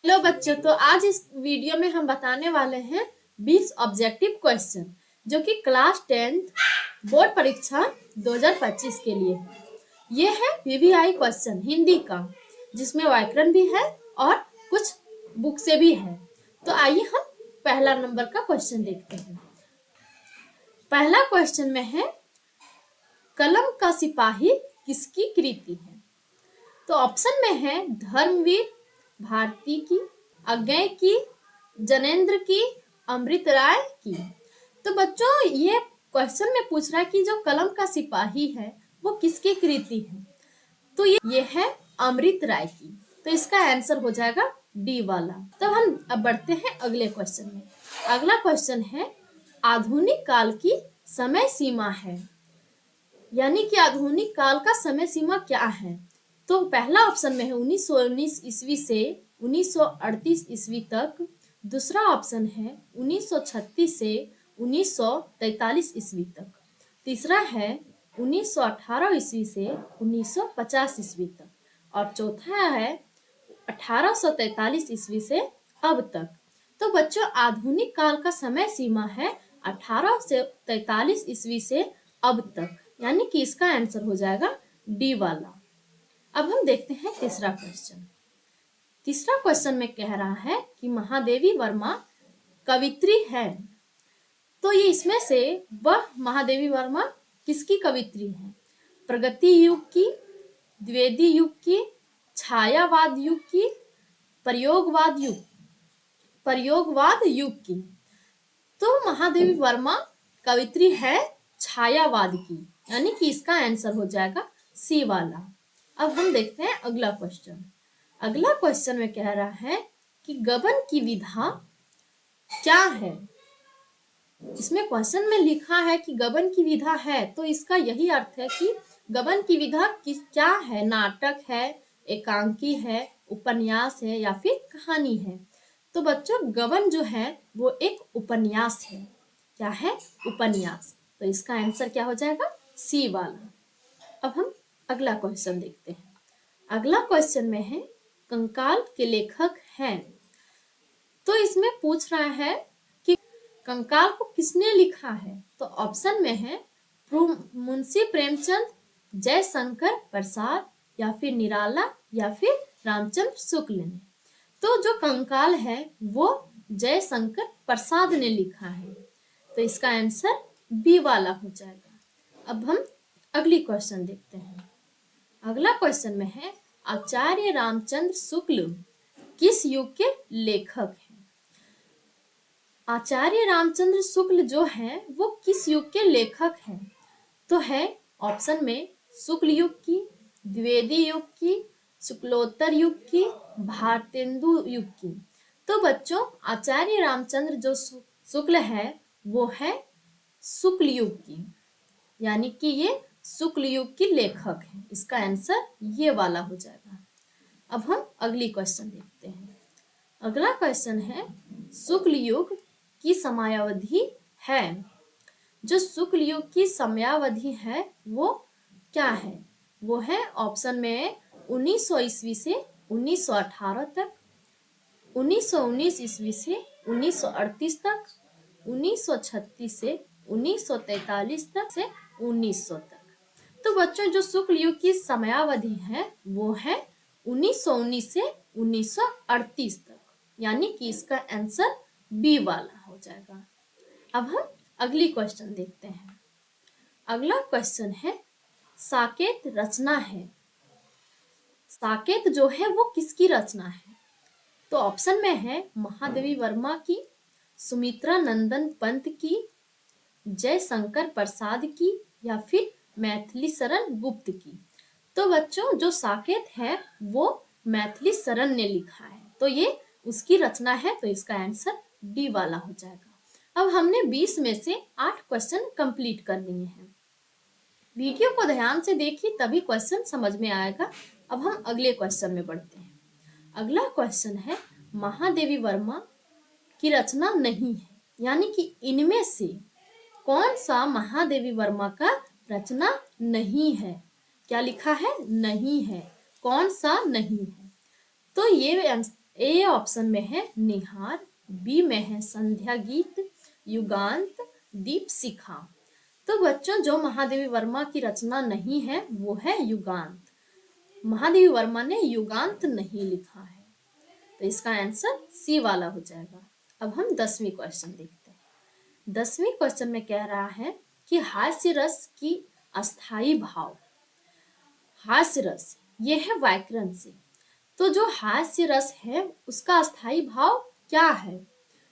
Hello बच्चों, तो आज इस वीडियो में हम बताने वाले हैं 20 ऑब्जेक्टिव क्वेश्चन जो कि क्लास 10th बोर्ड परीक्षा 2025 के लिए है। ये है वीवीआई क्वेश्चन हिंदी का, जिसमें व्याकरण भी है और कुछ बुक से भी है। तो आइए हम पहला नंबर का क्वेश्चन देखते हैं। पहला क्वेश्चन में है, कलम का सिपाही किसकी कृति है? तो ऑप्शन में है धर्मवीर, भारती की, अज्ञेय की, जनेन्द्र की, अमृत राय की। तो बच्चों, ये क्वेश्चन में पूछ रहा है कि जो कलम का सिपाही है वो किसकी कृति है? तो ये है अमृत राय की। तो इसका आंसर हो जाएगा डी वाला। तो हम अब बढ़ते हैं अगले क्वेश्चन में। अगला क्वेश्चन है, आधुनिक काल की समय सीमा है, यानी कि आधुनिक काल का समय सीमा क्या है? तो पहला ऑप्शन में है 1919 ईस्वी से 1938 ईस्वी तक। दूसरा ऑप्शन है 1936 से 1943 ईस्वी तक। तीसरा है 1918 ईस्वी से 1950 ईस्वी तक। और चौथा है 1843 ईस्वी से अब तक। तो बच्चों, आधुनिक काल का समय सीमा है 1843 ईस्वी से अब तक, यानी कि इसका आंसर हो जाएगा डी वाला। अब हम देखते हैं तीसरा क्वेश्चन। तीसरा क्वेश्चन में कह रहा है कि महादेवी वर्मा कवित्री है। तो ये इसमें से वह महादेवी वर्मा किसकी कवित्री है? प्रगति युग की, द्विवेदी युग की, छायावाद युग की, प्रयोगवाद युग की। तो महादेवी वर्मा कवित्री है छायावाद की, यानी कि इसका आंसर हो जाएगा सी वाला। अब हम देखते हैं अगला क्वेश्चन। अगला क्वेश्चन में कह रहा है कि गबन की विधा क्या है? इसमें क्वेश्चन में लिखा है कि गबन की विधा है, तो इसका यही अर्थ है कि गबन की विधा क्या है? नाटक है, एकांकी है, उपन्यास है या फिर कहानी है? तो बच्चों, गबन जो है वो एक उपन्यास है। क्या है? उपन्यास। तो इसका आंसर क्या हो जाएगा? सी वाला। अब हम अगला क्वेश्चन देखते हैं। अगला क्वेश्चन में है, कंकाल के लेखक हैं। तो इसमें पूछ रहा है कि कंकाल को किसने लिखा है? तो ऑप्शन में है मुंशी प्रेमचंद, जयशंकर प्रसाद, या फिर निराला, या फिर रामचंद्र शुक्ल ने। तो जो कंकाल है वो जयशंकर प्रसाद ने लिखा है। तो इसका आंसर बी वाला हो जाएगा। अब हम अगली क्वेश्चन देखते हैं। अगला क्वेश्चन में है, आचार्य रामचंद्र शुक्ल किस युग के लेखक हैं? आचार्य रामचंद्र शुक्ल जो है वो किस युग के लेखक हैं? तो है ऑप्शन में शुक्ल युग की, द्विवेदी युग की, शुक्लोत्तर युग की, भारतेंदु युग की। तो बच्चों, आचार्य रामचंद्र जो शुक्ल है वो है शुक्ल युग की, यानी कि ये शुक्ल युग की लेखक है। इसका आंसर ये वाला हो जाएगा। अब हम अगली क्वेश्चन देखते हैं। अगला क्वेश्चन है, शुक्ल युग की समयावधि है। जो शुक्ल युग की समयावधि है वो क्या है? वो है ऑप्शन में 1900 ईस्वी से 1918 तक, 1919 ईस्वी से 1938 तक, 1936 से 1943 तक से 1900 तक। तो बच्चों, जो शुक्ल युग की समयावधि है वो है 1919 से 1938 तक, यानी कि इसका आंसर बी वाला हो जाएगा। अब हम अगली क्वेश्चन देखते हैं। अगला क्वेश्चन है, साकेत रचना है। साकेत जो है वो किसकी रचना है? तो ऑप्शन में है महादेवी वर्मा की, सुमित्रा नंदन पंत की, जयशंकर प्रसाद की, या फिर मैथिली शरण गुप्त की। तो बच्चों, जो साकेत है वो मैथिली शरण ने लिखा है, तो ये उसकी रचना है। तो इसका आंसर डी वाला हो जाएगा। अब हमने 20 में से 8 क्वेश्चन कंप्लीट कर लिए हैं। वीडियो को ध्यान से देखिए, तभी क्वेश्चन समझ में आएगा। अब हम अगले क्वेश्चन में बढ़ते हैं। अगला क्वेश्चन है, महादेवी वर्मा की रचना नहीं है, यानी कि इनमें से कौन सा महादेवी वर्मा का रचना नहीं है? क्या लिखा है? नहीं है। कौन सा नहीं है? तो ये ए ऑप्शन में है निहार, बी में है संध्या गीत, युगांत, दीप शिखा। तो बच्चों जो महादेवी वर्मा की रचना नहीं है वो है युगांत। महादेवी वर्मा ने युगांत नहीं लिखा है, तो इसका आंसर सी वाला हो जाएगा। अब हम 10वीं क्वेश्चन देखते हैं। 10वीं क्वेश्चन में कह रहा है कि हास्य रस की अस्थाई भाव। हास्य रस ये है व्याकरण से, तो जो हास्य रस है उसका अस्थाई भाव क्या है?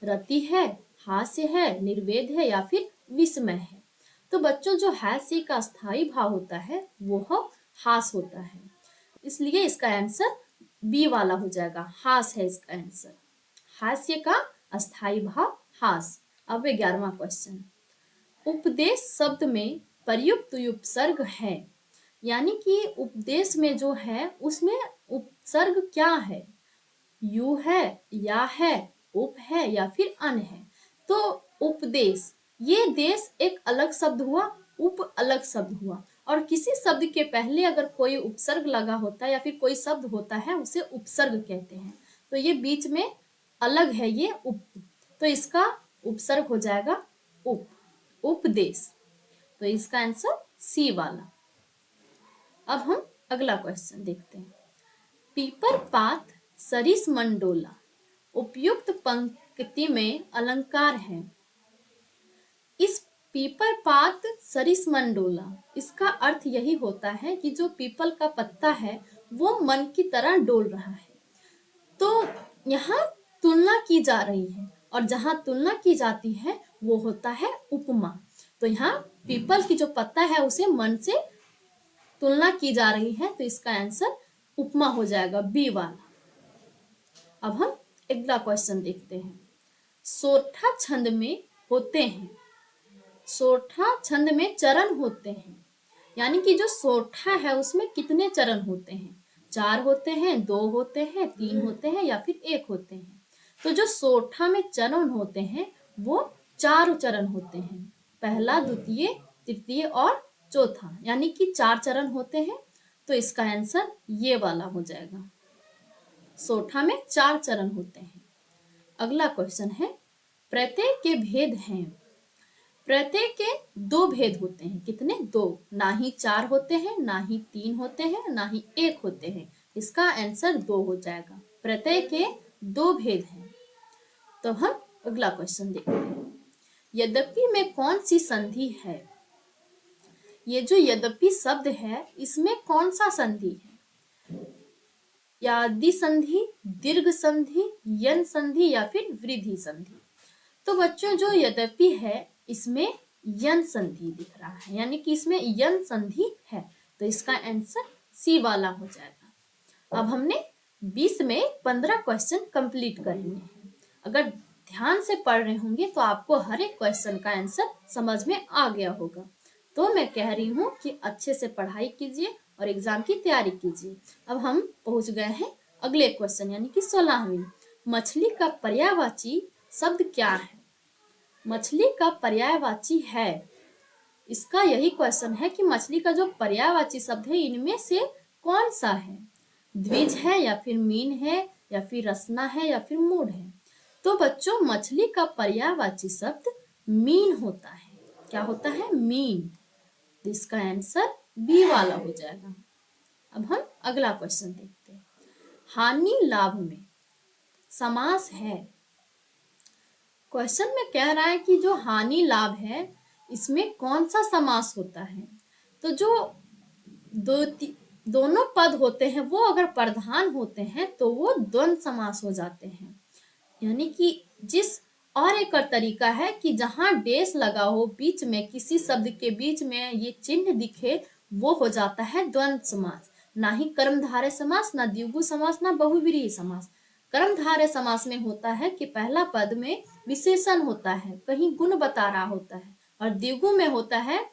रति है, हास्य है, निर्वेद है या फिर विस्मय है? तो बच्चों जो हास्य का अस्थाई भाव होता है वो हास होता है, इसलिए इसका आंसर बी वाला हो जाएगा, हास है इसका आंसर। हास्य का अस्थाई भाव हास। अब 11वां क्वेश्चन, उपदेश शब्द में प्रयुक्त उपसर्ग है, यानी कि उपदेश में जो है उसमें उपसर्ग क्या है? यू है, या है, उप है या फिर अन है? तो उपदेश, ये देश एक अलग शब्द हुआ, उप अलग शब्द हुआ, और किसी शब्द के पहले अगर कोई उपसर्ग लगा होता है या फिर कोई शब्द होता है उसे उपसर्ग कहते हैं। तो ये बीच में अलग है, ये उप, तो इसका उपसर्ग हो जाएगा उप, उपदेश। तो इसका आंसर सी वाला। अब हम अगला क्वेश्चन देखते हैं। पीपर पात सरिस मंडोला उपयुक्त पंक्ति में अलंकार है। इस पीपर पात सरिस मंडोला, इसका अर्थ यही होता है कि जो पीपल का पत्ता है वो मन की तरह डोल रहा है। तो यहाँ तुलना की जा रही है, और जहां तुलना की जाती है वो होता है उपमा। तो यहाँ पीपल की जो पत्ता है उसे मन से तुलना की जा रही है, तो इसका आंसर उपमा हो जाएगा, बी वाला। अब हम अगला क्वेश्चन देखते हैं। सोरठा छंद में होते हैं, सोरठा छंद में चरण होते हैं, यानी कि जो सोरठा है उसमें कितने चरण होते हैं? 4 होते हैं, 2 होते हैं, 3 होते हैं या फिर 1 होते हैं? तो जो सोरठा में चरण होते हैं वो 4 चरण होते हैं, पहला, द्वितीय, तृतीय और चौथा, यानी कि 4 चरण होते हैं। तो इसका आंसर ये वाला हो जाएगा, सोरठा में 4 चरण होते हैं। अगला क्वेश्चन है, प्रत्यय के भेद हैं। प्रत्यय के 2 भेद होते हैं, कितने? 2, ना ही 4 होते हैं, ना ही 3 होते हैं, ना ही 1 होते हैं। इसका आंसर 2 हो जाएगा, प्रत्यय के 2 भेद हैं। तो हम अगला क्वेश्चन देखते हैं। यद्यपि में कौन सी संधि है? ये जो यद्यपि शब्द है इसमें कौन सा संधि है? यादि संधि, दीर्घ संधि, यन संधि या फिर वृद्धि संधि? तो बच्चों जो यद्यपि है इसमें यन संधि दिख रहा है, यानी कि इसमें यन संधि है, तो इसका आंसर सी वाला हो जाएगा। अब हमने 20 में 15 क्वेश्चन कंप्लीट कर लिए हैं। अगर ध्यान से पढ़ रहे होंगे तो आपको हर एक क्वेश्चन का आंसर समझ में आ गया होगा। तो मैं कह रही हूँ कि अच्छे से पढ़ाई कीजिए और एग्जाम की तैयारी कीजिए। अब हम पहुंच गए हैं अगले क्वेश्चन, यानी कि 16वीं। मछली का पर्यायवाची शब्द क्या है? मछली का पर्यायवाची है, इसका यही क्वेश्चन है कि मछली का जो पर्यायवाची शब्द है इनमें से कौन सा है? द्विज है या फिर मीन है या फिर रसना है या फिर मूढ़ है? तो बच्चों मछली का पर्यायवाची शब्द मीन होता है। क्या होता है? मीन। तो इसका आंसर बी वाला हो जाएगा। अब हम अगला क्वेश्चन देखते हैं। हानि लाभ में समास है। क्वेश्चन में कह रहा है कि जो हानि लाभ है इसमें कौन सा समास होता है? तो जो दोनों पद होते हैं वो अगर प्रधान होते हैं तो वो द्वंद्व समास हो जाते हैं, यानी कि जिस और एक तरीका है कि जहां डेश लगा हो बीच में, किसी शब्द के बीच में ये चिन्ह दिखे, वो हो जाता है द्वंद्व समास। ना ही कर्मधारय समास, ना द्विगु समास, ना बहुव्रीहि समास। कर्मधारय समास में होता है कि पहला पद में विशेषण होता है, कहीं गुण बता रहा होता है, और द्विगु में होता है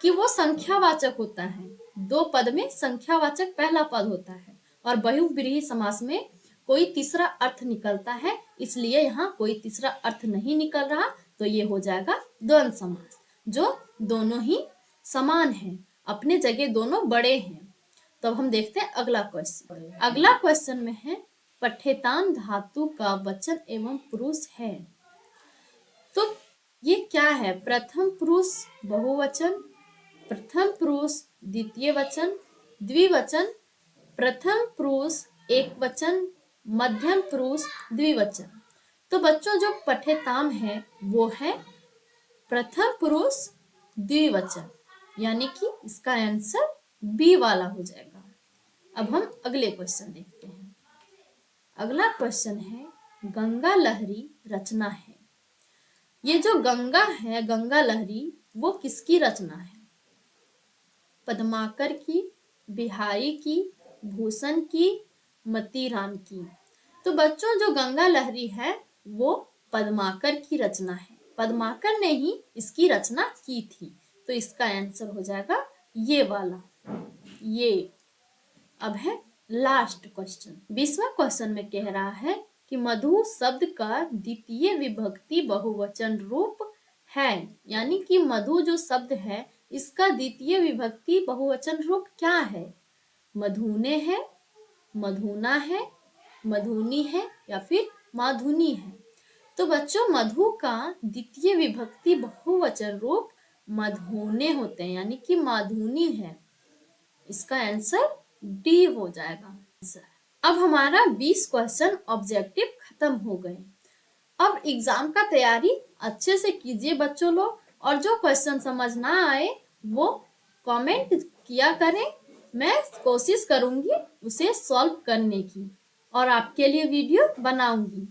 कि वो संख्यावाचक होता है, 2 पद में संख्यावाचक पहला पद होता है, और बहुव्रीहि समास में कोई तीसरा अर्थ निकलता है, इसलिए यहाँ कोई तीसरा अर्थ नहीं निकल रहा, तो ये हो जाएगा द्वंद्व समास, जो दोनों ही समान हैं, अपने जगह दोनों बड़े हैं। तो अब हम देखते हैं अगला क्वेश्चन। अगला क्वेश्चन में है पठेताम धातु का वचन एवं पुरुष है? तो ये क्या है? प्रथम पुरुष बहुवचन, प्रथम पुरुष द्वितीय वचन, द्विवचन, प्रथम पुरुष एक वचन, मध्यम पुरुष द्विवचन। तो बच्चों जो पठेताम है वो है प्रथम पुरुष द्विवचन, यानी कि इसका आंसर बी वाला हो जाएगा। अब हम अगले क्वेश्चन देखते हैं। अगला क्वेश्चन है गंगा लहरी रचना है। ये जो गंगा है, गंगा लहरी, वो किसकी रचना है? पद्माकर की, बिहारी की, भूषण की, मतीराम की। तो बच्चों जो गंगा लहरी है वो पद्माकर की रचना है। पद्माकर ने ही इसकी रचना की थी। तो इसका आंसर हो जाएगा ये वाला, ये। अब है लास्ट क्वेश्चन। 20वां क्वेश्चन में कह रहा है कि मधु शब्द का द्वितीय विभक्ति बहुवचन रूप है, यानी कि मधु जो शब्द है इसका द्वितीय विभक्ति बहुवचन रूप क्या है? मधुने है, मधुना है, मधुनी है या फिर माधुनी है। तो बच्चों मधु का द्वितीय विभक्ति बहुवचन रूप मधुने होते हैं, यानी कि माधुनी है। इसका आंसर डी हो जाएगा। अब हमारा 20 क्वेश्चन ऑब्जेक्टिव खत्म हो गए। अब एग्जाम का तैयारी अच्छे से कीजिए बच्चों लोग, और जो क्वेश्चन समझ ना आए वो कमेंट किया करें। मैं कोशिश करूंगी उसे सॉल्व करने की और आपके लिए वीडियो बनाऊंगी।